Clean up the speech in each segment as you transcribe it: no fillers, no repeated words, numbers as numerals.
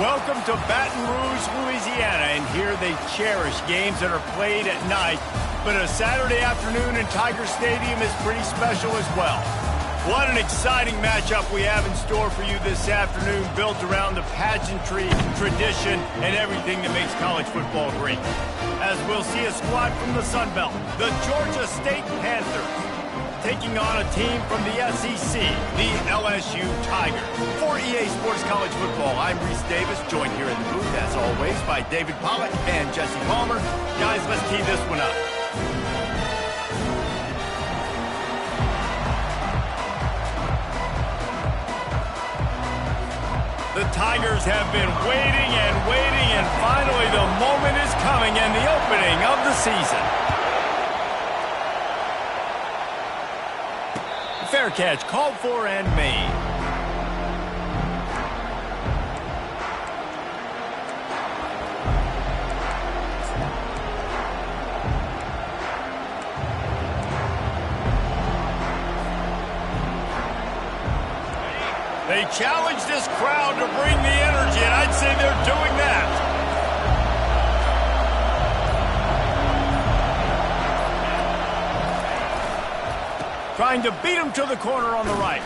Welcome to Baton Rouge, Louisiana, and here they cherish games that are played at night, but a Saturday afternoon in Tiger Stadium is pretty special as well. What an exciting matchup we have in store for you this afternoon, built around the pageantry, tradition, and everything that makes college football great. As we'll see a squad from the Sun Belt, the Georgia State Panthers, taking on a team from the SEC, the LSU Tigers. For EA Sports College Football, I'm Reese Davis, joined here in the booth, as always, by David Pollack and Jesse Palmer. Guys, let's tee this one up. The Tigers have been waiting, and finally the moment is coming, and the opening of the season. Fair catch, called for and made. They challenge this crowd to bring the energy, and I'd say they're doing that. Trying to beat him to the corner on the right.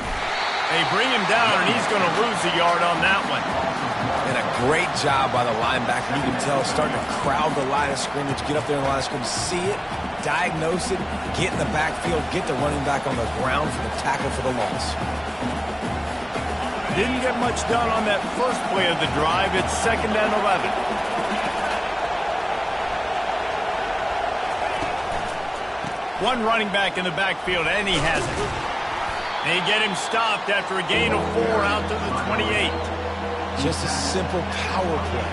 They bring him down, and he's going to lose a yard on that one. And a great job by the linebacker. You can tell, starting to crowd the line of scrimmage, get up there in the line of scrimmage, see it, diagnose it, get in the backfield, get the running back on the ground for the tackle for the loss. Didn't get much done on that first play of the drive. It's 2nd and 11. One running back in the backfield, and he has it. They get him stopped after a gain of 4 out to the 28. Just a simple power play,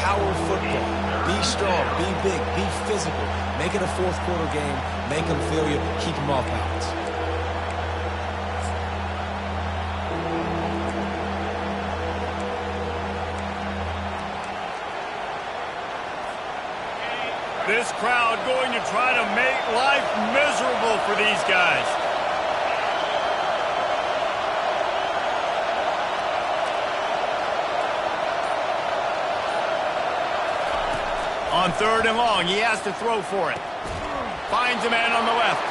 power football. Be strong, be big, be physical. Make it a fourth quarter game. Make them feel you, keep them off balance. This crowd going to try to make life miserable for these guys. On 3rd and long, he has to throw for it. Finds a man on the left.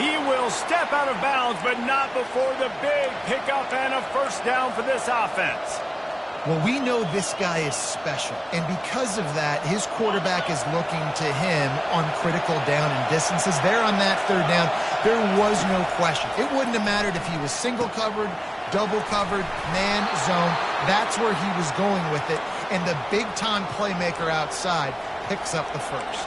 He will step out of bounds, but not before the big pickup and a first down for this offense. Well, we know this guy is special, and because of that, his quarterback is looking to him on critical down and distances. There on that 3rd down, there was no question. It wouldn't have mattered if he was single covered, double covered, man, zone. That's where he was going with it, and the big-time playmaker outside picks up the first.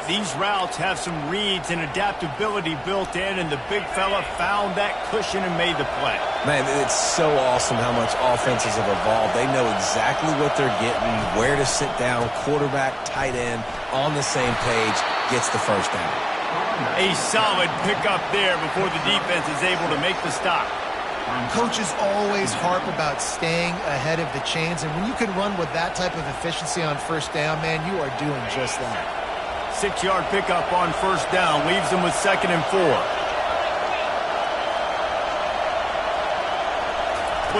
These routes have some reads and adaptability built in, and the big fella found that cushion and made the play. Man, it's so awesome how much offenses have evolved. They know exactly what they're getting, where to sit down, quarterback, tight end, on the same page, gets the first down. A solid pickup there before the defense is able to make the stop. Coaches always harp about staying ahead of the chains, and when you can run with that type of efficiency on first down, man, you are doing just that. 6-yard pickup on first down, leaves them with 2nd and 4.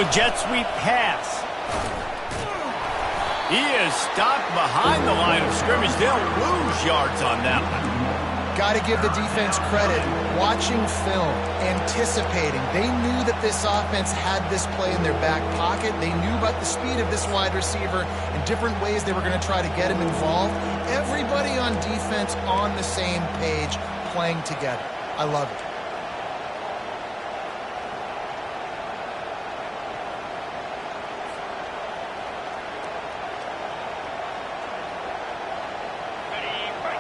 With jet sweep pass. He is stopped behind the line of scrimmage. They'll lose yards on that one. Got to give the defense credit. Watching film, anticipating. They knew that this offense had this play in their back pocket. They knew about the speed of this wide receiver and different ways they were going to try to get him involved. Everybody on defense on the same page, playing together. I love it.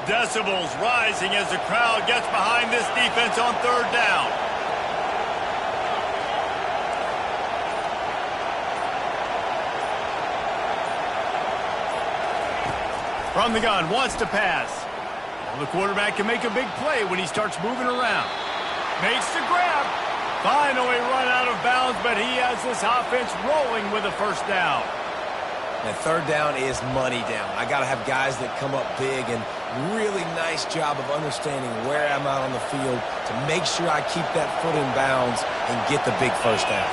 Decibels rising as the crowd gets behind this defense on 3rd down. From the gun, wants to pass. Well, the quarterback can make a big play when he starts moving around. Makes the grab. Finally run out of bounds, but he has this offense rolling with a first down. And 3rd down is money down. I got to have guys that come up big, and really nice job of understanding where I'm out on the field to make sure I keep that foot in bounds and get the big first down.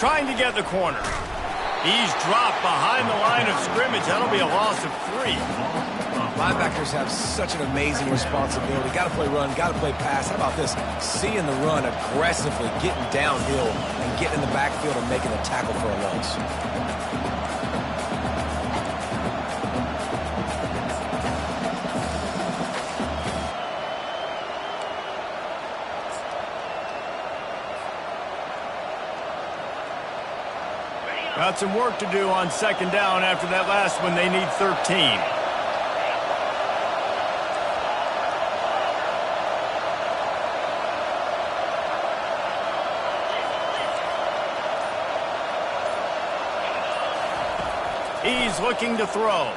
trying to get the corner. He's dropped behind the line of scrimmage. That'll be a loss of 3. Linebackers have such an amazing responsibility. Got to play run, got to play pass. How about this? Seeing the run aggressively, getting downhill, and getting in the backfield and making a tackle for a loss. Got some work to do on second down after that last one. They need 13. He's looking to throw.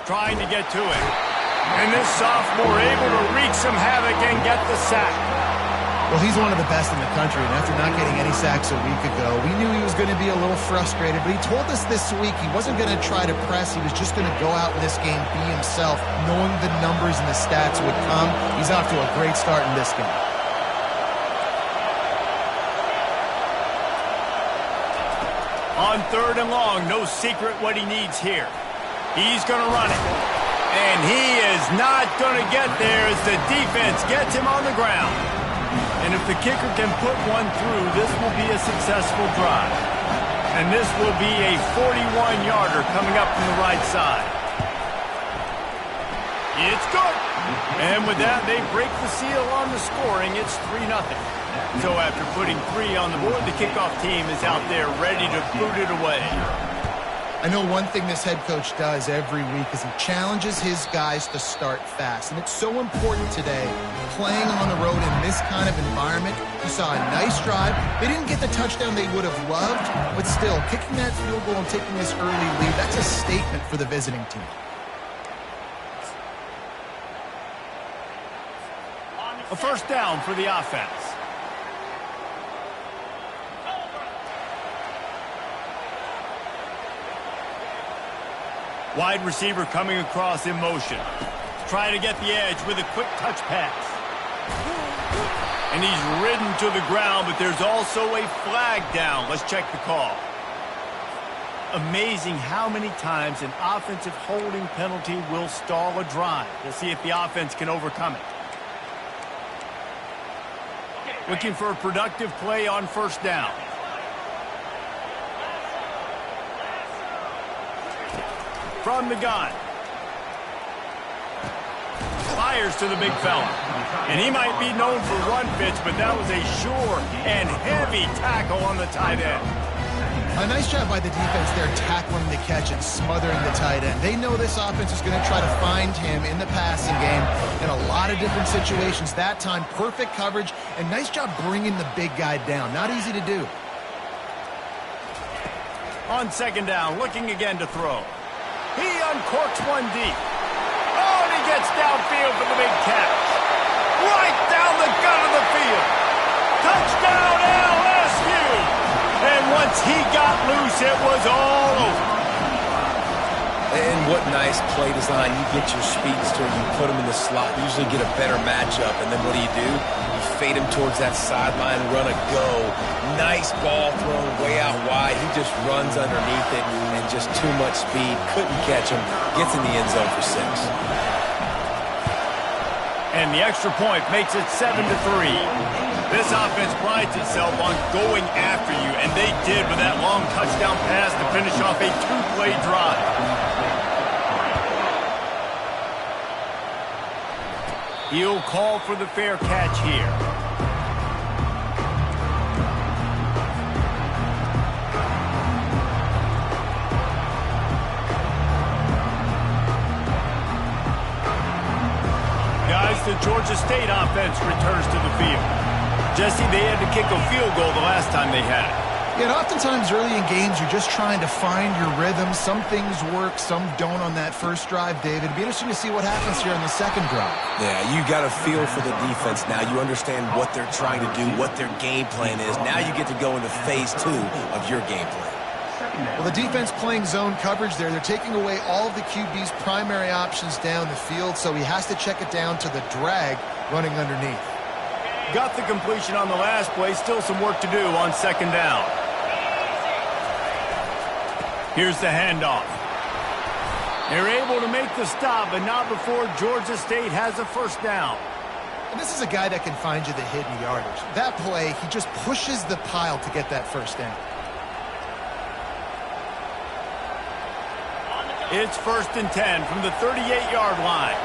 Trying to get to it. And this sophomore able to wreak some havoc and get the sack. Well, he's one of the best in the country, and after not getting any sacks a week ago, we knew he was going to be a little frustrated, but he told us this week he wasn't going to try to press. He was just going to go out in this game, be himself, knowing the numbers and the stats would come. He's off to a great start in this game. On 3rd and long, no secret what he needs here. He's going to run it. And he is not going to get there as the defense gets him on the ground. And if the kicker can put one through, this will be a successful drive. And this will be a 41-yarder coming up from the right side. It's good. And with that, they break the seal on the scoring. It's 3-0. So after putting 3 on the board, the kickoff team is out there ready to boot it away. I know one thing this head coach does every week is he challenges his guys to start fast. And it's so important today, playing on the road in this kind of environment. You saw a nice drive. They didn't get the touchdown they would have loved, but still, kicking that field goal and taking this early lead, that's a statement for the visiting team. A first down for the offense. Wide receiver coming across in motion. Trying to get the edge with a quick touch pass. And he's ridden to the ground, but there's also a flag down. Let's check the call. Amazing how many times an offensive holding penalty will stall a drive. We'll see if the offense can overcome it. Looking for a productive play on first down. From the gun. Fires to the big fella. And he might be known for run fits, but that was a sure and heavy tackle on the tight end. A nice job by the defense there, tackling the catch and smothering the tight end. They know this offense is going to try to find him in the passing game in a lot of different situations. That time, perfect coverage, and nice job bringing the big guy down. Not easy to do. On second down, looking again to throw. He uncorks one deep. Oh, and he gets downfield for the big catch. Right down the gut of the field. Touchdown, LSU. And once he got loose, it was all over. And what nice play design. You get your speedster, you put him in the slot, usually get a better matchup, and then what do? You fade him towards that sideline, run a go. Nice ball thrown way out wide. He just runs underneath it and just too much speed. Couldn't catch him. Gets in the end zone for 6. And the extra point makes it 7-3. This offense prides itself on going after you, and they did with that long touchdown pass to finish off a 2-play drive. He'll call for the fair catch here. Guys, the Georgia State offense returns to the field. Jesse, they had to kick a field goal the last time they had it. Yeah, and oftentimes early in games, you're just trying to find your rhythm. Some things work, some don't on that first drive, David. It'd be interesting to see what happens here on the second drive. Yeah, you got a feel for the defense now. You understand what they're trying to do, what their game plan is. Now you get to go into phase 2 of your game plan. Well, the defense playing zone coverage there. They're taking away all of the QB's primary options down the field, so he has to check it down to the drag running underneath. Got the completion on the last play. Still some work to do on second down. Here's the handoff. They're able to make the stop, but not before Georgia State has a first down. And this is a guy that can find you the hidden yardage. That play, he just pushes the pile to get that first down. It's 1st and 10 from the 38-yard line.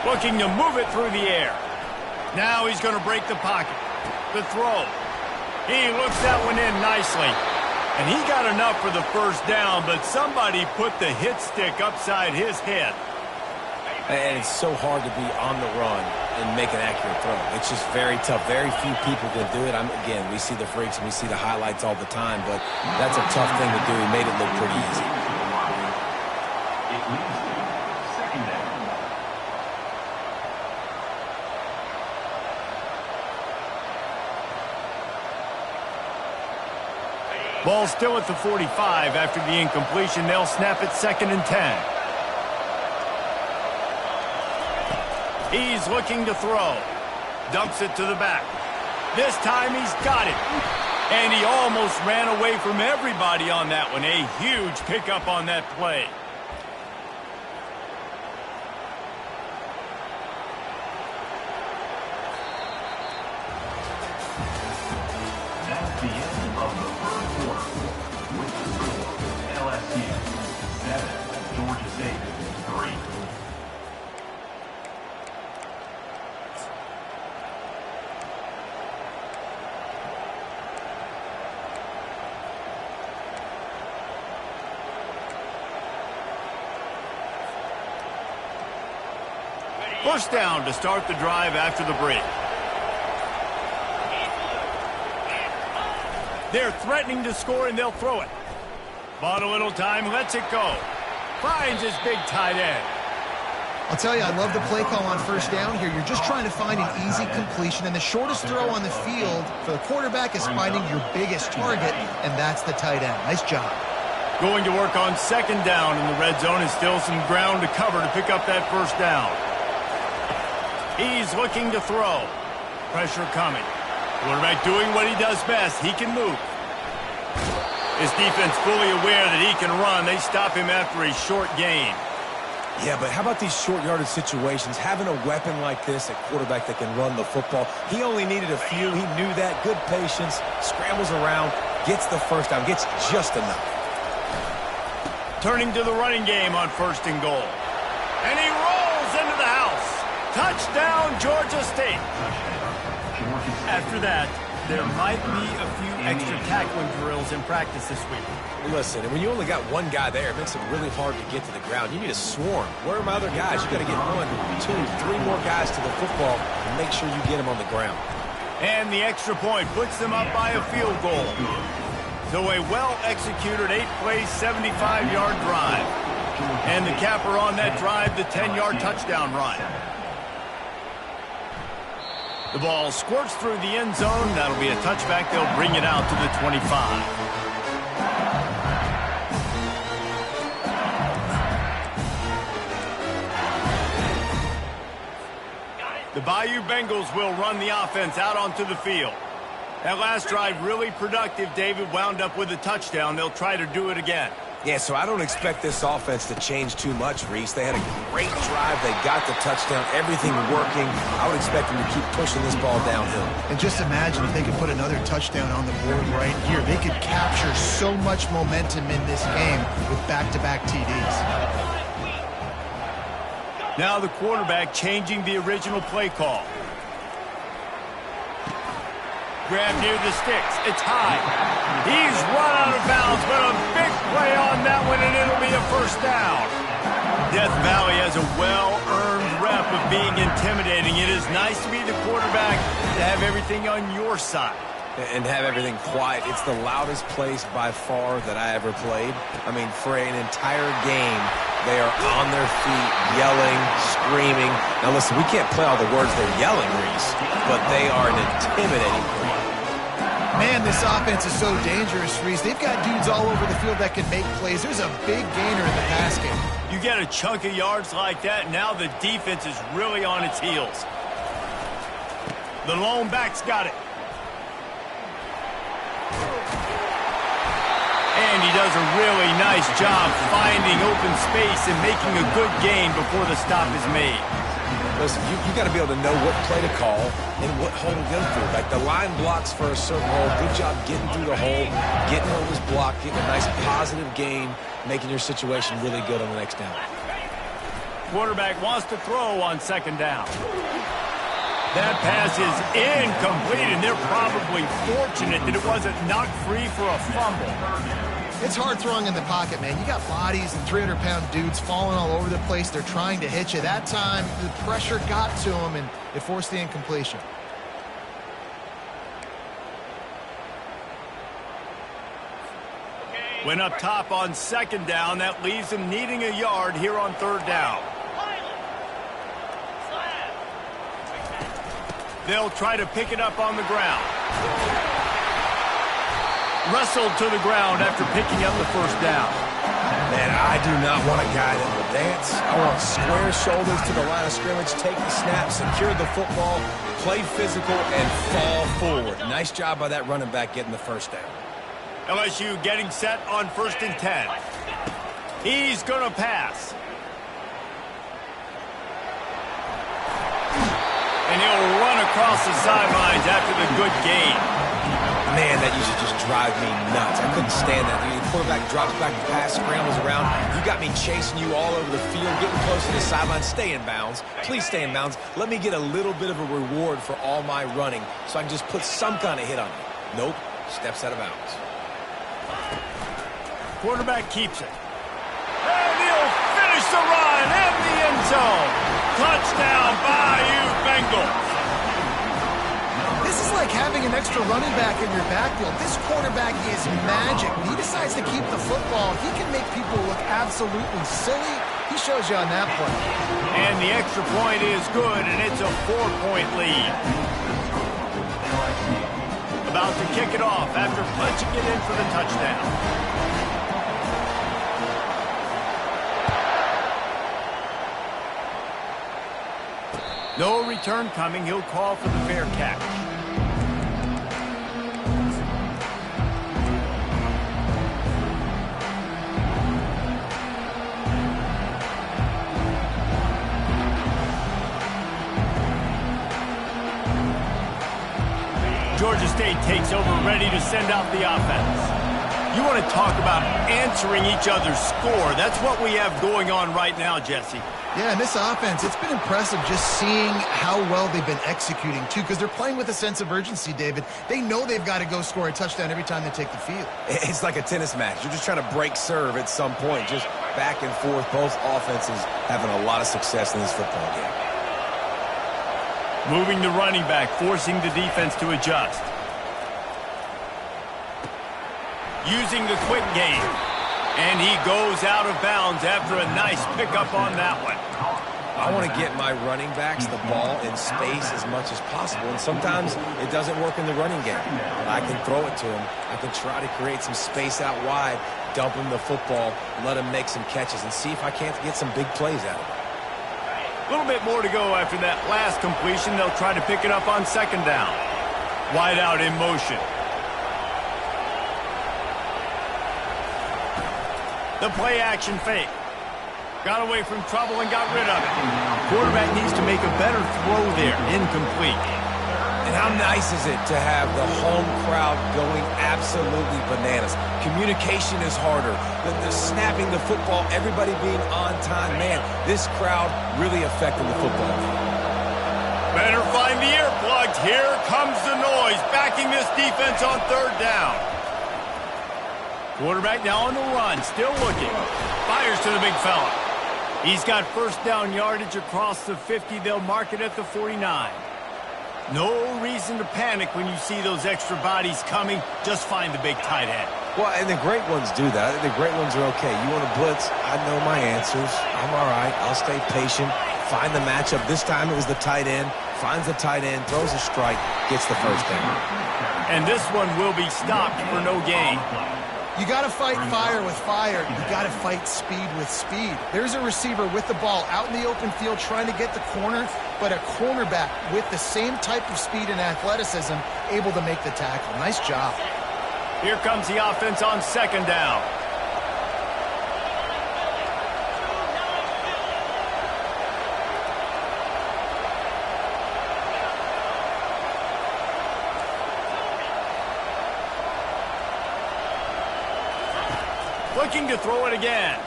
Looking to move it through the air. Now he's going to break the pocket. The throw. He looks that one in nicely. And he got enough for the first down, but somebody put the hit stick upside his head. And it's so hard to be on the run and make an accurate throw. It's just very tough. Very few people can do it. Again, we see the freaks and we see the highlights all the time, but that's a tough thing to do. He made it look pretty easy. Ball still at the 45 after the incompletion. They'll snap it 2nd and 10. He's looking to throw. Dumps it to the back. This time he's got it. And he almost ran away from everybody on that one. A huge pickup on that play. That's the end of the first quarter. With the score, LSU 7, Georgia State 3. First down to start the drive after the break. They're threatening to score, and they'll throw it. Bought a little time, lets it go. Finds his big tight end. I'll tell you, I love the play call on first down here. You're just trying to find an easy completion, and the shortest throw on the field for the quarterback is finding your biggest target, and that's the tight end. Nice job. Going to work on 2nd down in the red zone, and still some ground to cover to pick up that first down. He's looking to throw. Pressure coming. Quarterback doing what he does best. He can move. His defense fully aware that he can run. They stop him after a short gain. Yeah, but how about these short yardage situations? Having a weapon like this, a quarterback that can run the football, he only needed a few. He knew that. Good patience. Scrambles around. Gets the first down. Gets just enough. Turning to the running game on 1st and goal. And he rolls into the house. Touchdown, Georgia State. After that, there might be a few extra tackling drills in practice this week. Listen, when you only got one guy there, it makes it really hard to get to the ground. You need a swarm. Where are my other guys? You got to get 1, 2, 3 more guys to the football and make sure you get them on the ground. And the extra point puts them up by a field goal. So a well-executed 8-play, 75-yard drive. And the capper on that drive, the 10-yard touchdown run. The ball squirts through the end zone. That'll be a touchback. They'll bring it out to the 25. The Bayou Bengals will run the offense out onto the field. That last drive really productive. David wound up with a touchdown. They'll try to do it again. Yeah, so I don't expect this offense to change too much, Reese. They had a great drive. They got the touchdown. Everything working. I would expect them to keep pushing this ball downhill. And just imagine if they could put another touchdown on the board right here. They could capture so much momentum in this game with back-to-back TDs. Now the quarterback changing the original play call. Grab near the sticks. It's high. He's run out of bounds, but a big play on that one, and it'll be a first down. Death Valley has a well-earned rep of being intimidating. It is nice to be the quarterback, to have everything on your side. And have everything quiet. It's the loudest place by far that I ever played. I mean, for an entire game, they are on their feet, yelling, screaming. Now, listen, we can't play all the words they're yelling, Reese, but they are an intimidating play. Man, this offense is so dangerous, Reese. They've got dudes all over the field that can make plays. There's a big gainer in the pass game. You get a chunk of yards like that, now the defense is really on its heels. The lone back's got it. he does a really nice job finding open space and making a good gain before the stop is made. Listen, you got to be able to know what play to call and what hole to go through. Like the line blocks for a certain hole. Good job getting through the hole, getting what was blocked, getting a nice positive gain, making your situation really good on the next down. Quarterback wants to throw on second down. That pass is incomplete, and they're probably fortunate that it wasn't knocked free for a fumble. It's hard throwing in the pocket, man. You got bodies and 300-pound dudes falling all over the place. They're trying to hit you. That time, the pressure got to them, and it forced the incompletion. Went up top on second down. That leaves him needing a yard here on third down. They'll try to pick it up on the ground. Wrestled to the ground after picking up the first down. Man, I do not want a guy that will dance. I want square shoulders to the line of scrimmage, take the snap, secure the football, play physical, and fall forward. Nice job by that running back getting the first down. LSU getting set on 1st and 10. He's going to pass. And he'll run across the sidelines after the good gain. Man, that used to just drive me nuts. I couldn't stand that. The quarterback drops back the pass, scrambles around. You got me chasing you all over the field, getting close to the sideline. Stay in bounds. Please stay in bounds. Let me get a little bit of a reward for all my running so I can just put some kind of hit on you. Nope. Steps out of bounds. Quarterback keeps it. And he'll finish the run in the end zone. Touchdown, Bayou Bengals. This is like having an extra running back in your backfield. This quarterback is magic. When he decides to keep the football, he can make people look absolutely silly. He shows you on that play. And the extra point is good, and it's a 4-point lead. About to kick it off after punching it in for the touchdown. No return coming. He'll call for the fair catch. Georgia State takes over, ready to send out the offense. You want to talk about answering each other's score. That's what we have going on right now, Jesse. Yeah, and this offense, it's been impressive just seeing how well they've been executing, too, because they're playing with a sense of urgency, David. They know they've got to go score a touchdown every time they take the field. It's like a tennis match. You're just trying to break serve at some point, just back and forth. Both offenses having a lot of success in this football game. Moving the running back, forcing the defense to adjust. Using the quick game. And he goes out of bounds after a nice pickup on that one. I want to get my running backs the ball in space as much as possible. And sometimes it doesn't work in the running game. I can throw it to him. I can try to create some space out wide, dump him the football, let him make some catches, and see if I can't get some big plays out of it. A little bit more to go after that last completion. They'll try to pick it up on second down. Wide out in motion. The play action fake. Got away from trouble and got rid of it. Quarterback needs to make a better throw there. Incomplete. And how nice is it to have the home crowd going absolutely bananas? Communication is harder. The snapping the football, everybody being on time. Man, this crowd really affecting the football game. Better find the earplugs. Here comes the noise, backing this defense on third down. Quarterback now on the run, still looking. Fires to the big fella. He's got first down yardage across the 50. They'll mark it at the 49. No reason to panic when you see those extra bodies coming. Just find the big tight end. Well, and the great ones do that. I think the great ones are okay. You want to blitz? I know my answers. I'm all right. I'll stay patient. Find the matchup. This time it was the tight end. Finds the tight end, throws a strike, gets the first down. And this one will be stopped for no gain. You got to fight fire with fire. You got to fight speed with speed. There's a receiver with the ball out in the open field trying to get the corner, but a cornerback with the same type of speed and athleticism able to make the tackle. Nice job. Here comes the offense on second down. Looking to throw it again.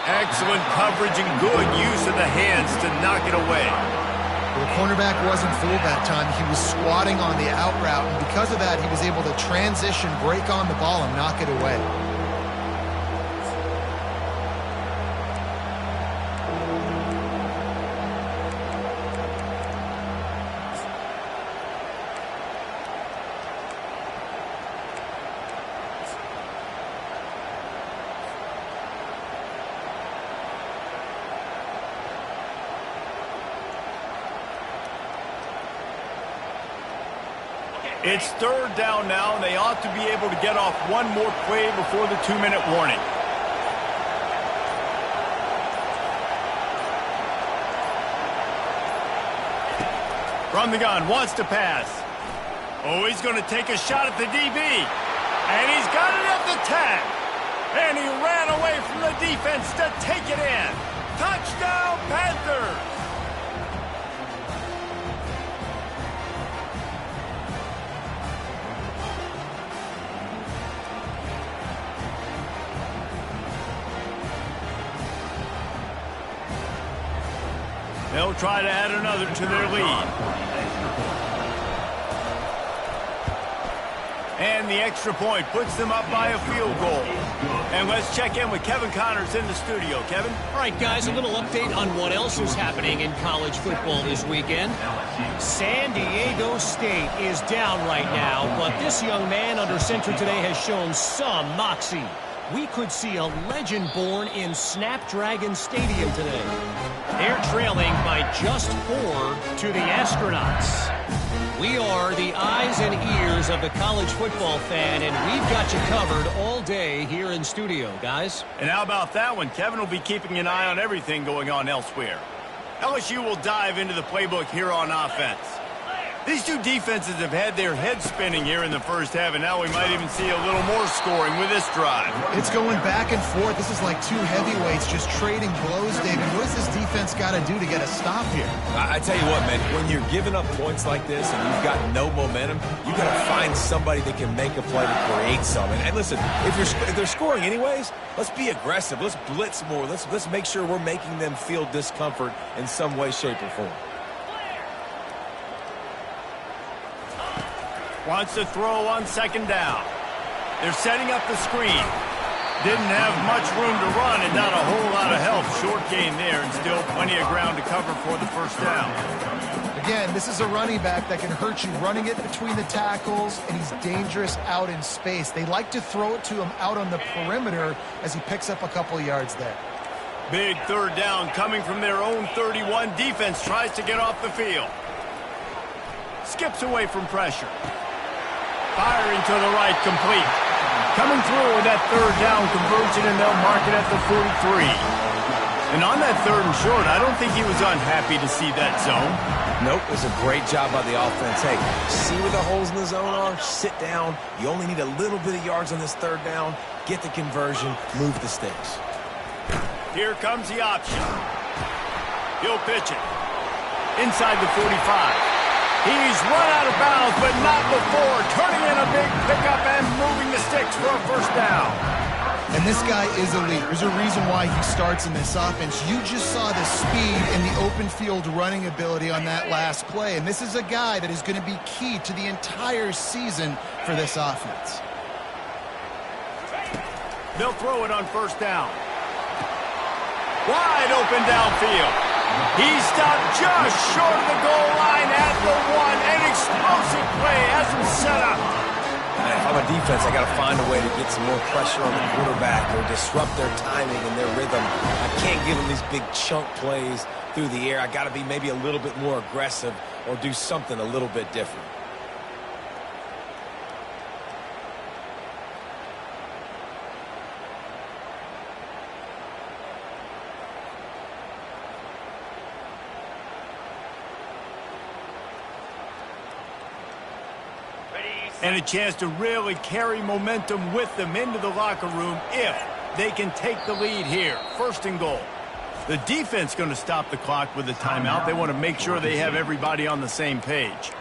Excellent coverage and good use of the hands to knock it away. The cornerback wasn't fooled that time. He was squatting on the out route, and because of that, he was able to transition, break on the ball, and knock it away. It's third down now, and they ought to be able to get off one more play before the 2-minute warning. From the gun, wants to pass. Oh, he's going to take a shot at the DB. And he's got it at the tag. And he ran away from the defense to take it in. Touchdown, Panthers! They'll try to add another to their lead. And the extra point puts them up by a field goal. And let's check in with Kevin Connors in the studio. Kevin? All right, guys, a little update on what else is happening in college football this weekend. San Diego State is down right now, but this young man under center today has shown some moxie. We could see a legend born in Snapdragon Stadium today. They're trailing by just 4 to the Astronauts. We are the eyes and ears of the college football fan, and we've got you covered all day here in studio, guys. And how about that one? Kevin will be keeping an eye on everything going on elsewhere. LSU will dive into the playbook here on offense. These two defenses have had their heads spinning here in the first half, and now we might even see a little more scoring with this drive. It's going back and forth. This is like two heavyweights just trading blows, David. What does this defense got to do to get a stop here? I tell you what, man, when you're giving up points like this and you've got no momentum, you got to find somebody that can make a play to create something. And listen, if they're scoring anyways, let's be aggressive. Let's blitz more. Let's make sure we're making them feel discomfort in some way, shape, or form. Wants to throw on second down. They're setting up the screen. Didn't have much room to run and not a whole lot of help. Short gain there and still plenty of ground to cover for the first down. Again, this is a running back that can hurt you running it between the tackles, and he's dangerous out in space. They like to throw it to him out on the perimeter as he picks up a couple of yards there. Big third down coming from their own 31. Defense tries to get off the field. Skips away from pressure. Firing to the right, complete. Coming through with that third down conversion, and they'll mark it at the 43. And on that third and short, I don't think he was unhappy to see that zone. Nope, it was a great job by the offense. Hey, see where the holes in the zone are? Sit down. You only need a little bit of yards on this third down. Get the conversion. Move the sticks. Here comes the option. He'll pitch it. Inside the 45. He's run out of bounds, but not before turning in a big pickup and moving the sticks for a first down. And this guy is elite. There's a reason why he starts in this offense. You just saw the speed and the open field running ability on that last play. And this is a guy that is going to be key to the entire season for this offense. They'll throw it on first down. Wide open downfield. He stopped just short of the goal line at the 1. An explosive play has him set up. And if I'm a defense, I got to find a way to get some more pressure on the quarterback or disrupt their timing and their rhythm. I can't give them these big chunk plays through the air. I got to be maybe a little bit more aggressive or do something a little bit different. And a chance to really carry momentum with them into the locker room if they can take the lead here. 1st and goal. The defense going to stop the clock with a timeout. They want to make sure they have everybody on the same page.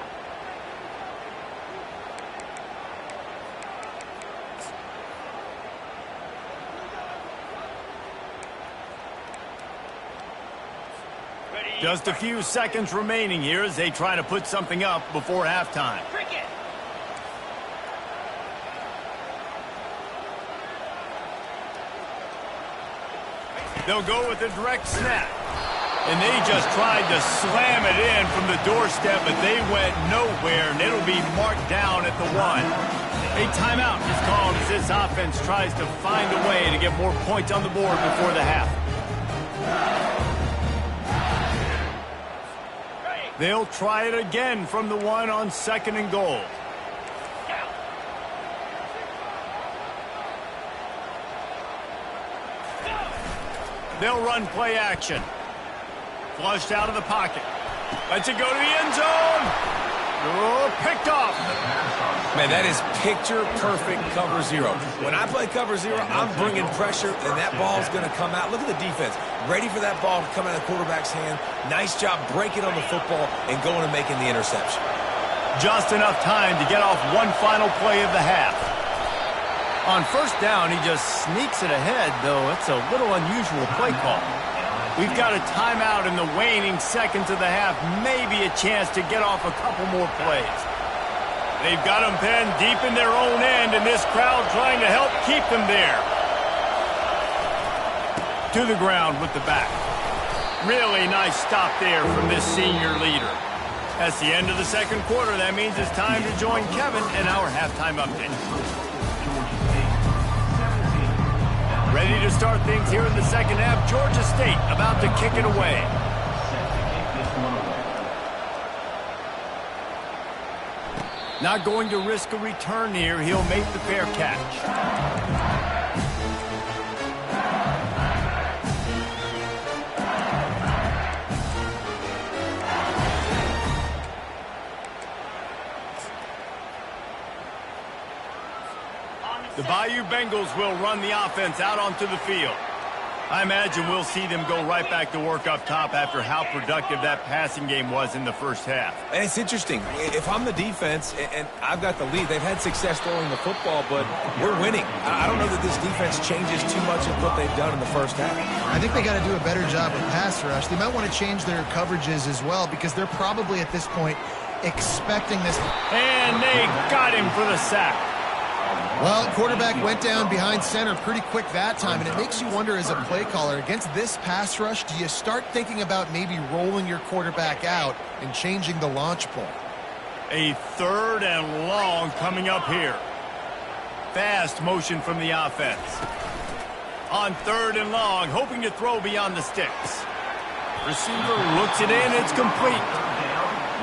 Just a few seconds remaining here as they try to put something up before halftime. They'll go with a direct snap. And they just tried to slam it in from the doorstep, but they went nowhere, and it'll be marked down at the 1. A timeout is called as this offense tries to find a way to get more points on the board before the half. They'll try it again from the 1 on 2nd and goal. They'll run play action. Flushed out of the pocket. Lets it go to the end zone. Oh, picked off. Man, that is picture-perfect cover 0. When I play cover 0, I'm bringing pressure, and that ball's going to come out. Look at the defense. Ready for that ball to come out of the quarterback's hand. Nice job breaking on the football and going and making the interception. Just enough time to get off one final play of the half. On 1st down, he just sneaks it ahead, though it's a little unusual play call. We've got a timeout in the waning seconds of the half. Maybe a chance to get off a couple more plays. They've got them pinned deep in their own end, and this crowd trying to help keep them there. To the ground with the back. Really nice stop there from this senior leader. That's the end of the 2nd quarter. That means it's time to join Kevin in our halftime update. Ready to start things here in the 2nd half. Georgia State about to kick it away. Not going to risk a return here. He'll make the fair catch. The Bayou Bengals will run the offense out onto the field. I imagine we'll see them go right back to work up top after how productive that passing game was in the 1st half. And it's interesting. If I'm the defense and I've got the lead, they've had success throwing the football, but we're winning. I don't know that this defense changes too much of what they've done in the 1st half. I think they got to do a better job with pass rush. They might want to change their coverages as well because they're probably at this point expecting this. And they got him for the sack. Well, quarterback went down behind center pretty quick that time, and it makes you wonder as a play caller, against this pass rush, do you start thinking about maybe rolling your quarterback out and changing the launch point? A 3rd and long coming up here. Fast motion from the offense. On 3rd and long, hoping to throw beyond the sticks. Receiver looks it in, it's complete.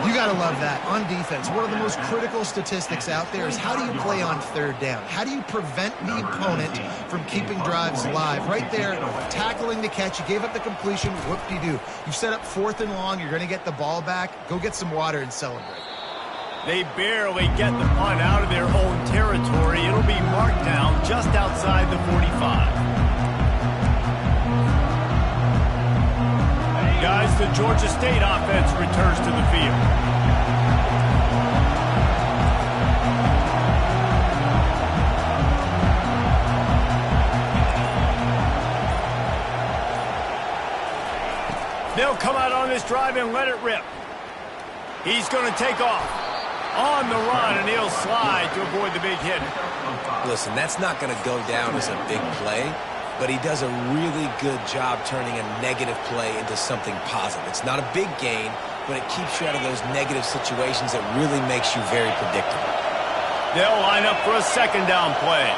You got to love that. On defense, one of the most critical statistics out there is how do you play on 3rd down? How do you prevent the opponent from keeping drives alive? Right there, tackling the catch. You gave up the completion. Whoop-de-doo. You set up 4th and long. You're going to get the ball back. Go get some water and celebrate. They barely get the punt out of their own territory. It'll be marked down just outside the 45. Guys, the Georgia State offense returns to the field. They'll come out on this drive and let it rip. He's going to take off. On the run, and he'll slide to avoid the big hit. Listen, that's not going to go down as a big play, but he does a really good job turning a negative play into something positive. It's not a big gain, but it keeps you out of those negative situations that really makes you very predictable. They'll line up for a 2nd down play.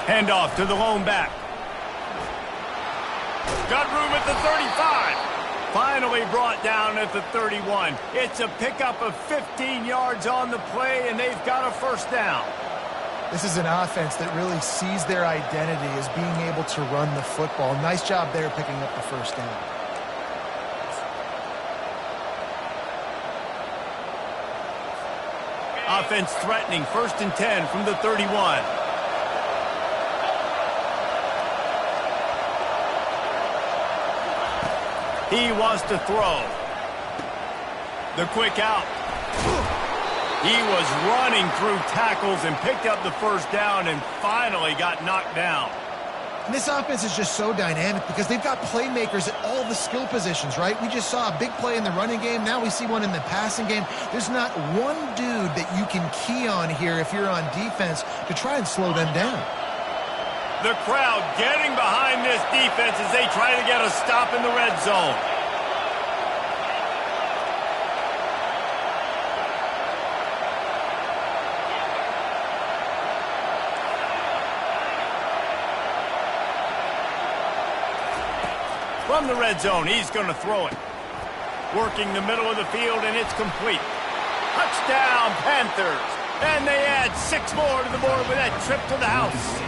Handoff to the lone back. Got room at the 35. Finally brought down at the 31. It's a pickup of 15 yards on the play, and they've got a 1st down. This is an offense that really sees their identity as being able to run the football. Nice job there picking up the 1st down. Offense threatening 1st and 10 from the 31. He wants to throw. The quick out. He was running through tackles and picked up the first down and finally got knocked down. And this offense is just so dynamic because they've got playmakers at all the skill positions, right? We just saw a big play in the running game. Now we see one in the passing game. There's not one dude that you can key on here if you're on defense to try and slow them down. The crowd getting behind this defense as they try to get a stop in the red zone. From the red zone, he's going to throw it. Working the middle of the field, and it's complete. Touchdown, Panthers. And they add 6 more to the board with that trip to the house.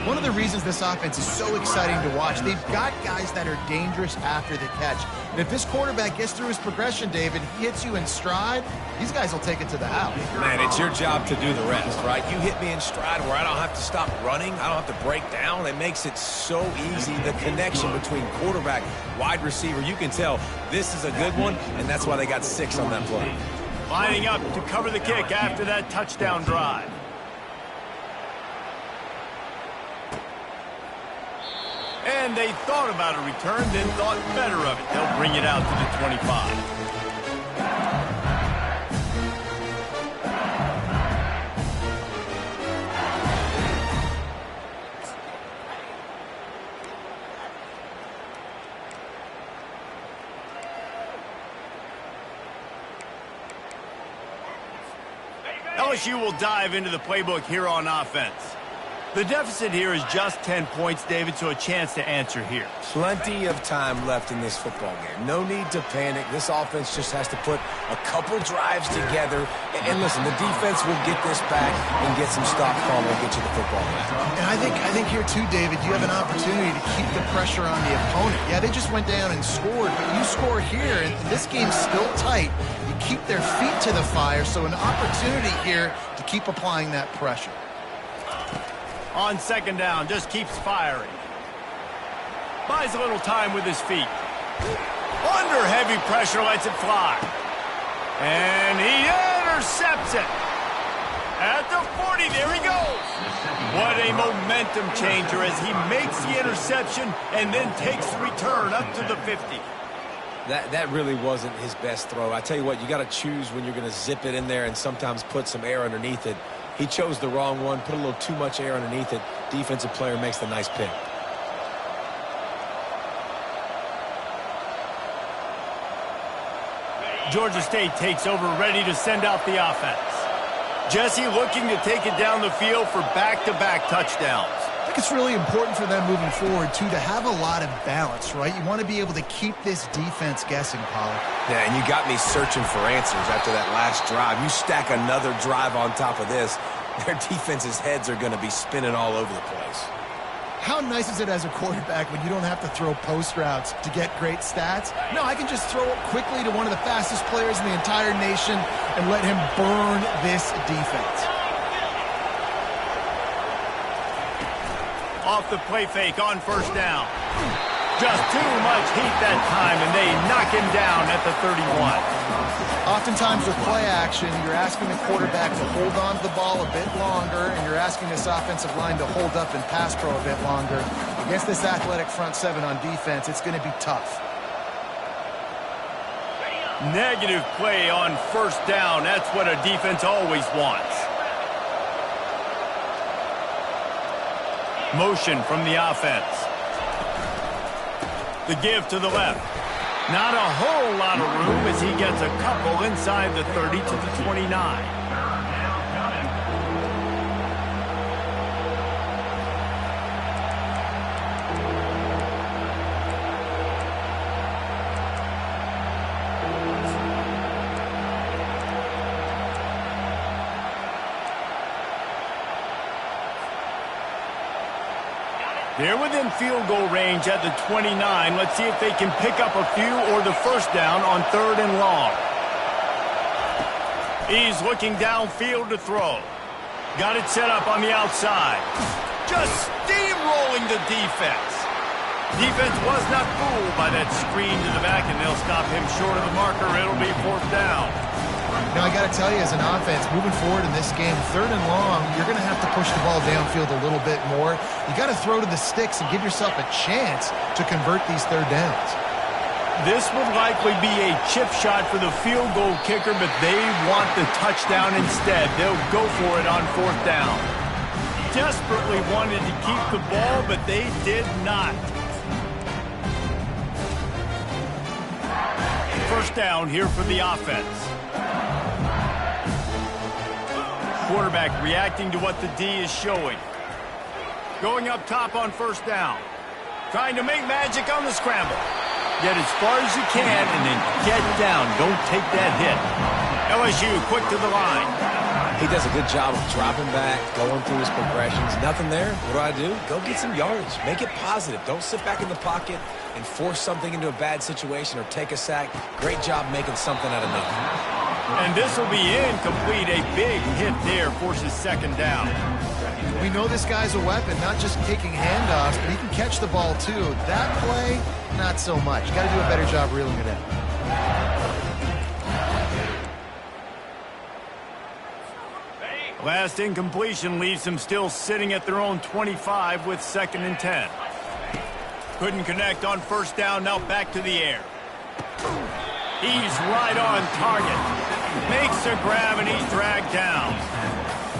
One of the reasons this offense is so exciting to watch, they've got guys that are dangerous after the catch. And if this quarterback gets through his progression, David, he hits you in stride, these guys will take it to the house. Man, it's your job to do the rest, right? You hit me in stride where I don't have to stop running. I don't have to break down. It makes it so easy. The connection between quarterback, wide receiver, you can tell this is a good one, and that's why they got 6 on that play. Lining up to cover the kick after that touchdown drive. And they thought about a return, then thought better of it. They'll bring it out to the 25. LSU will dive into the playbook here on offense. The deficit here is just 10 points, David, so a chance to answer here. Plenty of time left in this football game. No need to panic. This offense just has to put a couple drives together. And listen, the defense will get this back and get some stops calm and get you the football back. And I think here too, David, you have an opportunity to keep the pressure on the opponent. Yeah, they just went down and scored, but you score here, and this game's still tight. You keep their feet to the fire, so an opportunity here to keep applying that pressure. On 2nd down, just keeps firing. Buys a little time with his feet. Under heavy pressure, lets it fly. And he intercepts it. At the 40, there he goes. What a momentum changer as he makes the interception and then takes the return up to the 50. That really wasn't his best throw. I tell you what, you got to choose when you're going to zip it in there and sometimes put some air underneath it. He chose the wrong one, put a little too much air underneath it. Defensive player makes the nice pick. Georgia State takes over, ready to send out the offense. Jesse looking to take it down the field for back-to-back touchdowns. I think it's really important for them moving forward, too, to have a lot of balance, right? You want to be able to keep this defense guessing, Pollard. Yeah, and you got me searching for answers after that last drive. You stack another drive on top of this, their defense's heads are going to be spinning all over the place. How nice is it as a quarterback when you don't have to throw post routes to get great stats? No, I can just throw it quickly to one of the fastest players in the entire nation and let him burn this defense. Off the play fake on 1st down. Just too much heat that time, and they knock him down at the 31. Oftentimes with play action, you're asking the quarterback to hold on to the ball a bit longer, and you're asking this offensive line to hold up and pass pro a bit longer. Against this athletic front 7 on defense, it's going to be tough. Negative play on 1st down. That's what a defense always wants. Motion from the offense. The give to the left. Not a whole lot of room as he gets a couple inside the 30 to the 29. They're within field goal range at the 29. Let's see if they can pick up a few or the 1st down on 3rd and long. He's looking downfield to throw. Got it set up on the outside. Just steamrolling the defense. Defense was not fooled by that screen to the back, and they'll stop him short of the marker. It'll be 4th down. Now, I got to tell you, as an offense, moving forward in this game, 3rd and long, you're going to have to push the ball downfield a little bit more. You got to throw to the sticks and give yourself a chance to convert these 3rd downs. This would likely be a chip shot for the field goal kicker, but they want the touchdown instead. They'll go for it on 4th down. Desperately wanted to keep the ball, but they did not. 1st down here for the offense. Quarterback reacting to what the D is showing. Going up top on 1st down. Trying to make magic on the scramble. Get as far as you can and then get down. Don't take that hit. LSU quick to the line. He does a good job of dropping back, going through his progressions. Nothing there. What do? Go get some yardage. Make it positive. Don't sit back in the pocket and force something into a bad situation or take a sack. Great job making something out of nothing. And this will be incomplete. A big hit there forces 2nd down. We know this guy's a weapon, not just taking handoffs, but he can catch the ball too. That play, not so much. Got to do a better job reeling it out. Last incompletion leaves them still sitting at their own 25 with 2nd and 10. Couldn't connect on 1st down, now back to the air. He's right on target. Makes a grab and he's dragged down.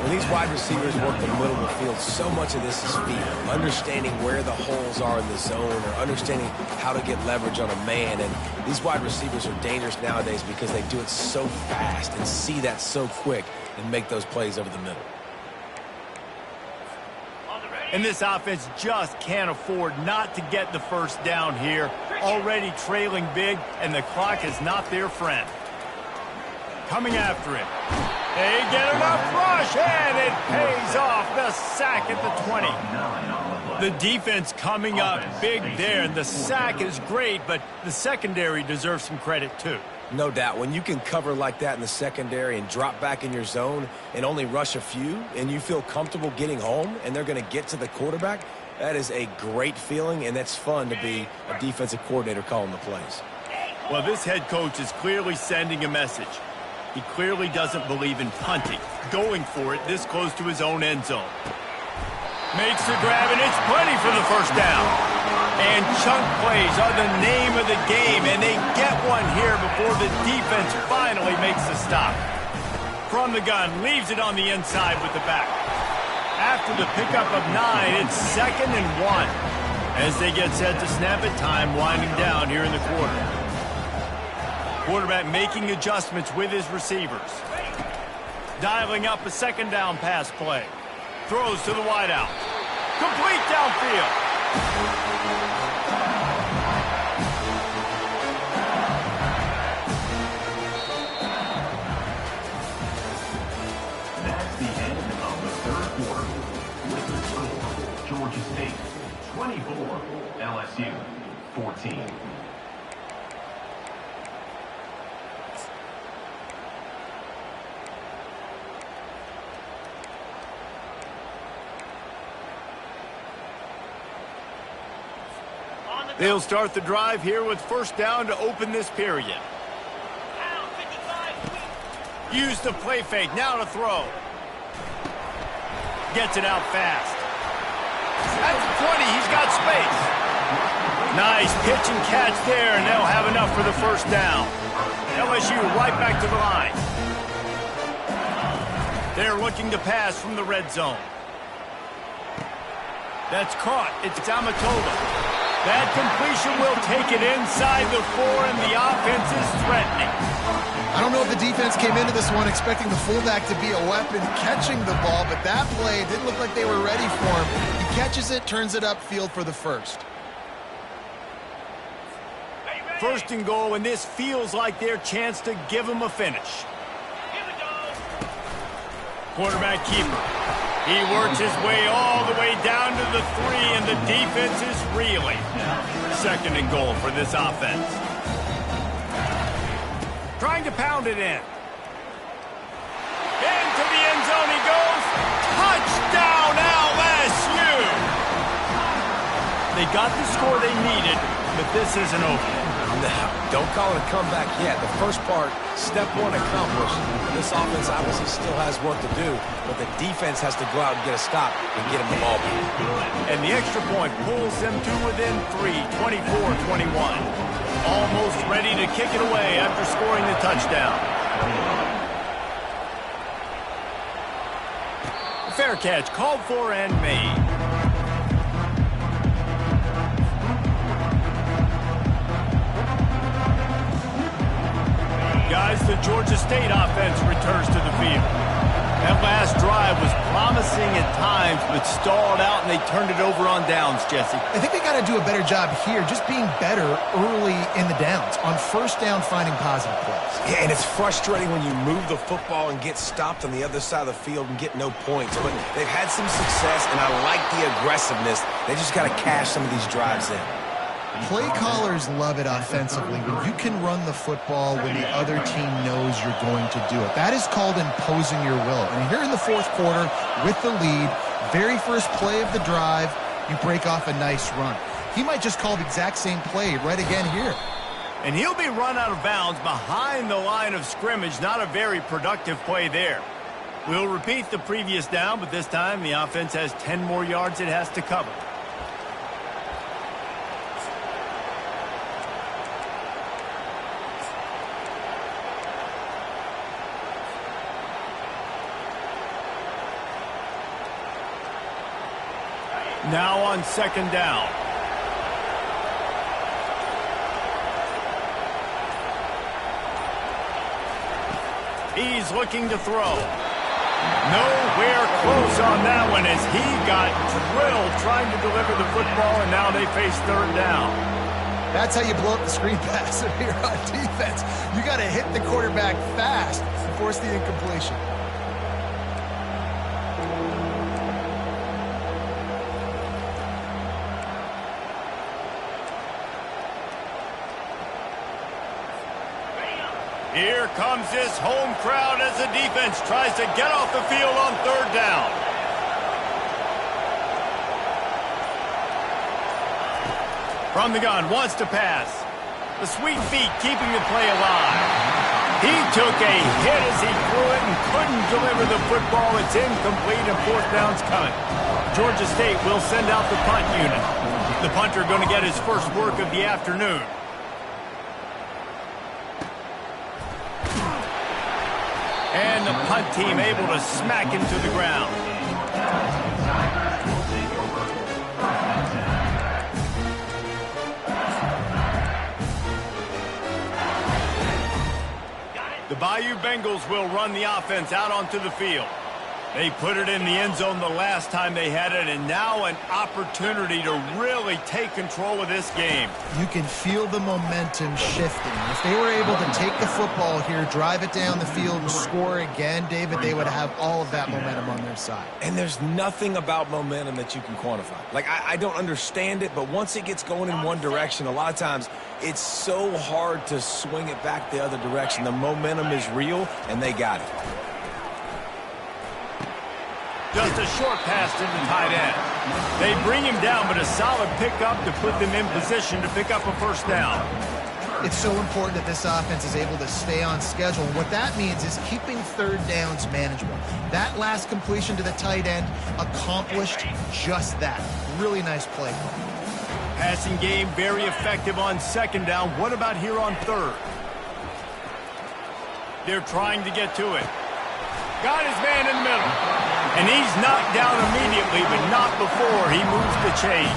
When these wide receivers work the middle of the field, so much of this is feel. Understanding where the holes are in the zone or understanding how to get leverage on a man. And these wide receivers are dangerous nowadays because they do it so fast and see that so quick and make those plays over the middle. And this offense just can't afford not to get the 1st down here. Already trailing big, and the clock is not their friend. Coming after it. They get enough rush, and it pays off. The sack at the 20. The defense coming up big there, and the sack is great, but the secondary deserves some credit too. No doubt. When you can cover like that in the secondary and drop back in your zone and only rush a few, and you feel comfortable getting home, and they're going to get to the quarterback, that is a great feeling, and that's fun to be a defensive coordinator calling the plays. Well, this head coach is clearly sending a message. He clearly doesn't believe in punting, going for it this close to his own end zone. Makes the grab, and it's plenty for the 1st down. And chunk plays are the name of the game, and they get one here before the defense finally makes the stop. From the gun, leaves it on the inside with the back. After the pickup of 9, it's 2nd and 1. As they get set to snap it, time winding down here in the quarter. Quarterback making adjustments with his receivers. Dialing up a 2nd down pass play. Throws to the wideout. Complete downfield. That's the end of the 3rd quarter. With the score, Georgia State 24, LSU 14. They'll start the drive here with 1st down to open this period. Use the play fake, now to throw. Gets it out fast. At the 20, he's got space. Nice pitch and catch there, and they'll have enough for the 1st down. LSU right back to the line. They're looking to pass from the red zone. That's caught. It's Amatola. That completion will take it inside the 4, and the offense is threatening. I don't know if the defense came into this one expecting the fullback to be a weapon catching the ball, but that play didn't look like they were ready for him. He catches it, turns it upfield for the 1st. 1st and goal, and this feels like their chance to give them a finish. Quarterback keeper. He works his way all the way down to the 3, and the defense is reeling. 2nd and goal for this offense. Trying to pound it in. They got the score they needed, but this isn't over. No, don't call it a comeback yet. The first part, step one accomplished. This offense obviously still has work to do, but the defense has to go out and get a stop and get them the ball back. And the extra point pulls them to within 3, 24-21. Almost ready to kick it away after scoring the touchdown. Fair catch called for and made. Guys, the Georgia State offense returns to the field. That last drive was promising at times, but stalled out, and they turned it over on downs, Jesse. I think they got to do a better job here, just being better early in the downs. On first down, finding positive plays. Yeah, and it's frustrating when you move the football and get stopped on the other side of the field and get no points. But they've had some success, and I like the aggressiveness. They just got to cash some of these drives in. Play callers love it offensively when you can run the football when the other team knows you're going to do it. That is called imposing your will. And here in the fourth quarter with the lead, very first play of the drive, you break off a nice run. He might just call the exact same play right again here. And he'll be run out of bounds behind the line of scrimmage. Not a very productive play there. We'll repeat the previous down, but this time the offense has 10 more yards it has to cover. Now on second down. He's looking to throw. Nowhere close on that one as he got drilled trying to deliver the football, and now they face third down. That's how you blow up the screen pass if you're on defense. You got to hit the quarterback fast to force the incompletion. Here comes this home crowd as the defense tries to get off the field on third down. From the gun, wants to pass. The sweet feet keeping the play alive. He took a hit as he threw it and couldn't deliver the football. It's incomplete and fourth down's coming. Georgia State will send out the punt unit. The punter going to get his first work of the afternoon. And the punt team able to smack him to the ground. The Bayou Bengals will run the offense out onto the field. They put it in the end zone the last time they had it, and now an opportunity to really take control of this game. You can feel the momentum shifting. If they were able to take the football here, drive it down the field, and score again, David, they would have all of that momentum on their side. And there's nothing about momentum that you can quantify. Like, I don't understand it, but once it gets going in one direction, a lot of times it's so hard to swing it back the other direction. The momentum is real, and they got it. Just a short pass to the tight end. They bring him down, but a solid pickup to put them in position to pick up a first down. It's so important that this offense is able to stay on schedule. And what that means is keeping third downs manageable. That last completion to the tight end accomplished just that. Really nice play. Passing game very effective on second down. What about here on third? They're trying to get to it. Got his man in the middle. And he's knocked down immediately, but not before he moves the chains.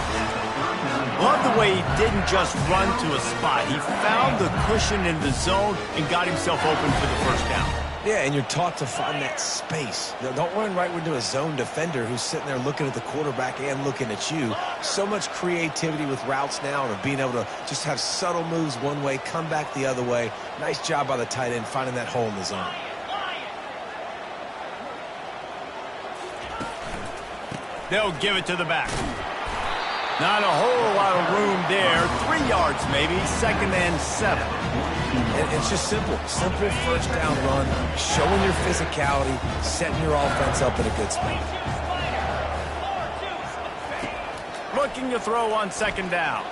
Love the way he didn't just run to a spot. He found the cushion in the zone and got himself open for the first down. Yeah, and you're taught to find that space. Don't run right into a zone defender who's sitting there looking at the quarterback and looking at you. So much creativity with routes now, and being able to just have subtle moves one way, come back the other way. Nice job by the tight end finding that hole in the zone. They'll give it to the back. Not a whole lot of room there. 3 yards maybe, second and 7. It's just simple. Simple first down run, showing your physicality, setting your offense up in a good spot. looking to throw on second down.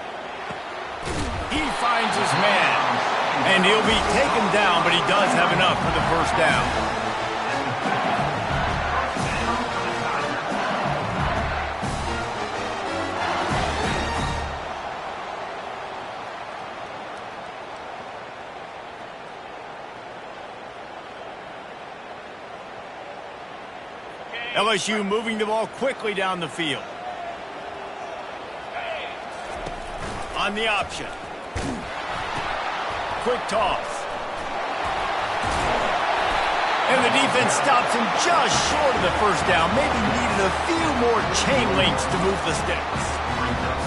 He finds his man, and he'll be taken down, but he does have enough for the first down. LSU moving the ball quickly down the field. On the option. Quick toss. And the defense stops him just short of the first down. Maybe needed a few more chain links to move the sticks.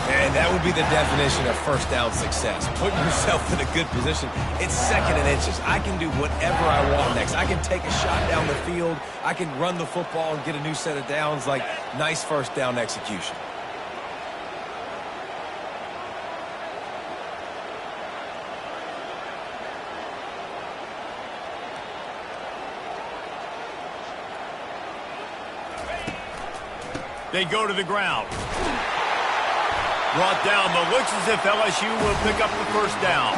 And that would be the definition of first down success. Putting yourself in a good position. It's second and inches. I can do whatever I want next. I can take a shot down the field. I can run the football and get a new set of downs. Like, nice first down execution. They go to the ground. Brought down, but looks as if LSU will pick up the first down.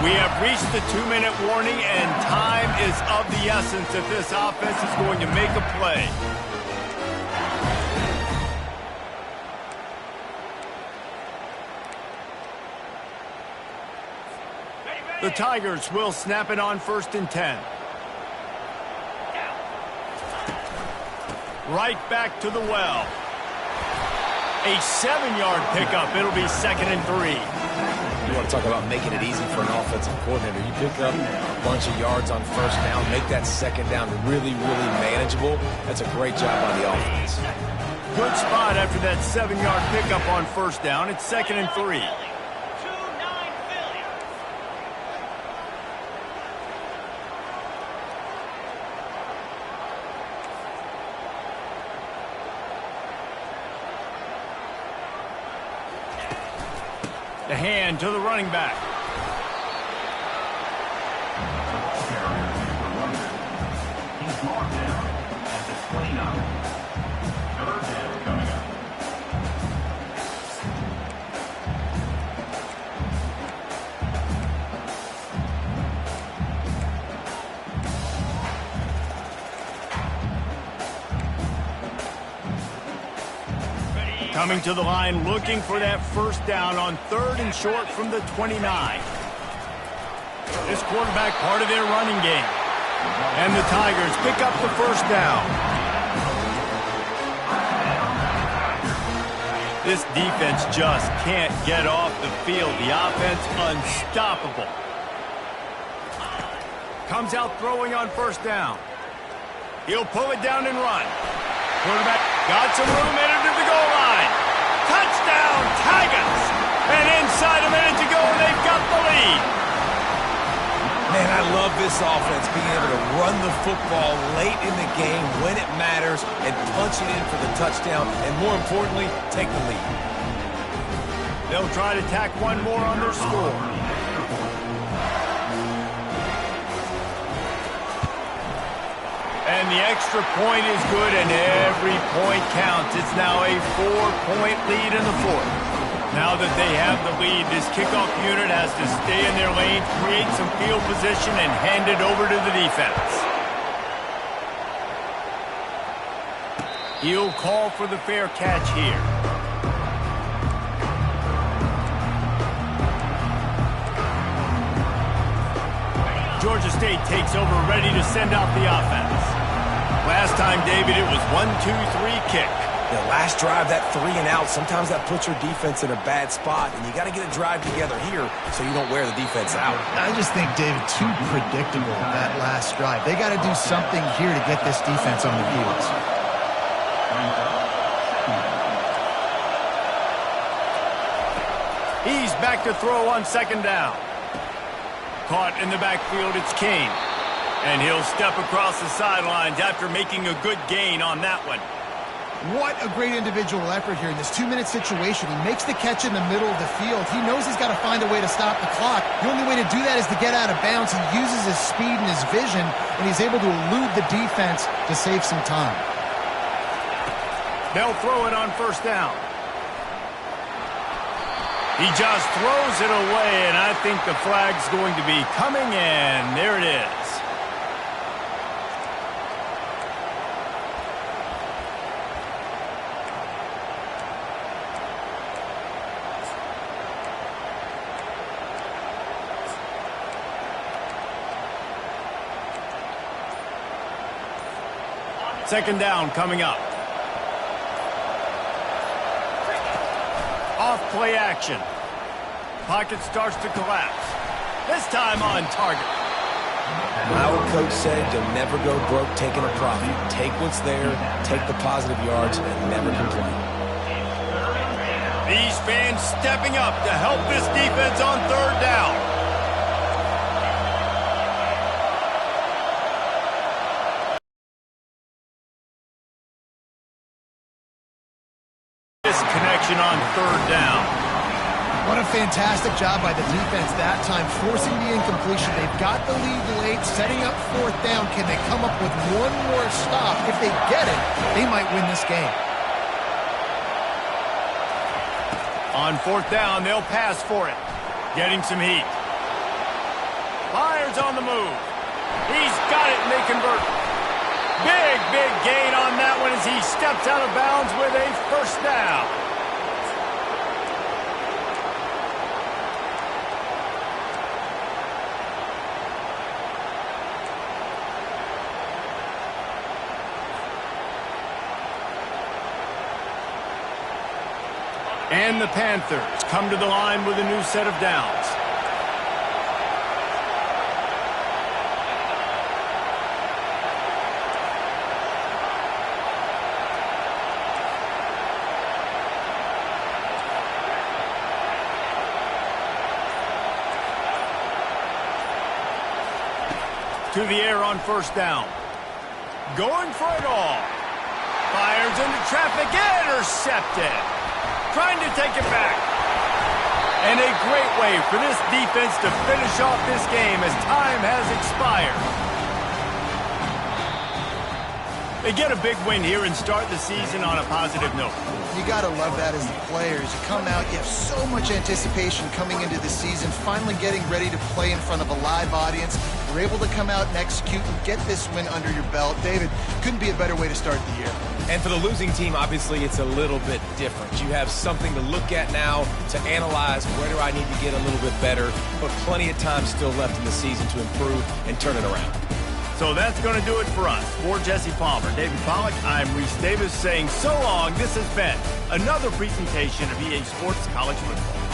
We have reached the 2-minute warning, and time is of the essence if this offense is going to make a play. The Tigers will snap it on 1st and 10. Right back to the well. A 7-yard pickup. It'll be 2nd and 3. You want to talk about making it easy for an offensive coordinator. You pick up a bunch of yards on first down, make that second down really, really manageable. That's a great job by the offense. Good spot after that 7-yard pickup on first down. It's 2nd and 3. The hand to the running back. He's marked down at the 29. 3rd down coming up. Coming to the line, looking for that first down on 3rd and short from the 29. This quarterback part of their running game. And the Tigers pick up the first down. This defense just can't get off the field. The offense unstoppable. Comes out throwing on first down. He'll pull it down and run. Quarterback got some room, headed to the goal line. Touchdown, Tigers! And inside a minute to go, and they've got the lead. Man, I love this offense, being able to run the football late in the game when it matters and punch it in for the touchdown, and more importantly, take the lead. They'll try to tack one more on their score. And the extra point is good, and every point counts. It's now a 4-point lead in the 4th. Now that they have the lead, this kickoff unit has to stay in their lane, create some field position, and hand it over to the defense. He'll call for the fair catch here. Georgia State takes over, ready to send out the offense. Last time, David, it was 1-2-3 kick. The last drive, that 3 and out, sometimes that puts your defense in a bad spot, and you got to get a drive together here so you don't wear the defense out. I just think, David, too predictable, that last drive. They got to do something here to get this defense on the heels. He's back to throw on second down. Caught in the backfield, it's Kane. And he'll step across the sidelines after making a good gain on that one. What a great individual effort here in this 2-minute situation. He makes the catch in the middle of the field. He knows he's got to find a way to stop the clock. The only way to do that is to get out of bounds. He uses his speed and his vision, and he's able to elude the defense to save some time. They'll throw it on first down. He just throws it away, and I think the flag's going to be coming in. There it is. Second down coming up. Off play action. Pocket starts to collapse. This time on target. My old coach said you'll never go broke taking a profit. Take what's there, take the positive yards, and never complain. These fans stepping up to help this defense on third down. Connection on third down. What a fantastic job by the defense that time, forcing the incompletion. They've got the lead late, setting up fourth down. Can they come up with one more stop? If they get it, they might win this game. On fourth down, they'll pass for it. Getting some heat. Fires on the move. He's got it, and they convert. Big gain on that one as he steps out of bounds with a first down. And the Panthers come to the line with a new set of downs. To the air on first down. Going for it all. Fires into traffic. Intercepted. Trying to take it back. And a great way for this defense to finish off this game as time has expired. They get a big win here and start the season on a positive note. You got to love that as the players. You come out, you have so much anticipation coming into the season, finally getting ready to play in front of a live audience. You're able to come out and execute and get this win under your belt. David, couldn't be a better way to start the year. And for the losing team, obviously, it's a little bit different. You have something to look at now to analyze where do I need to get a little bit better, but plenty of time still left in the season to improve and turn it around. So that's going to do it for us. For Jesse Palmer, David Pollack, I'm Reese Davis saying so long. This has been another presentation of EA Sports College Football.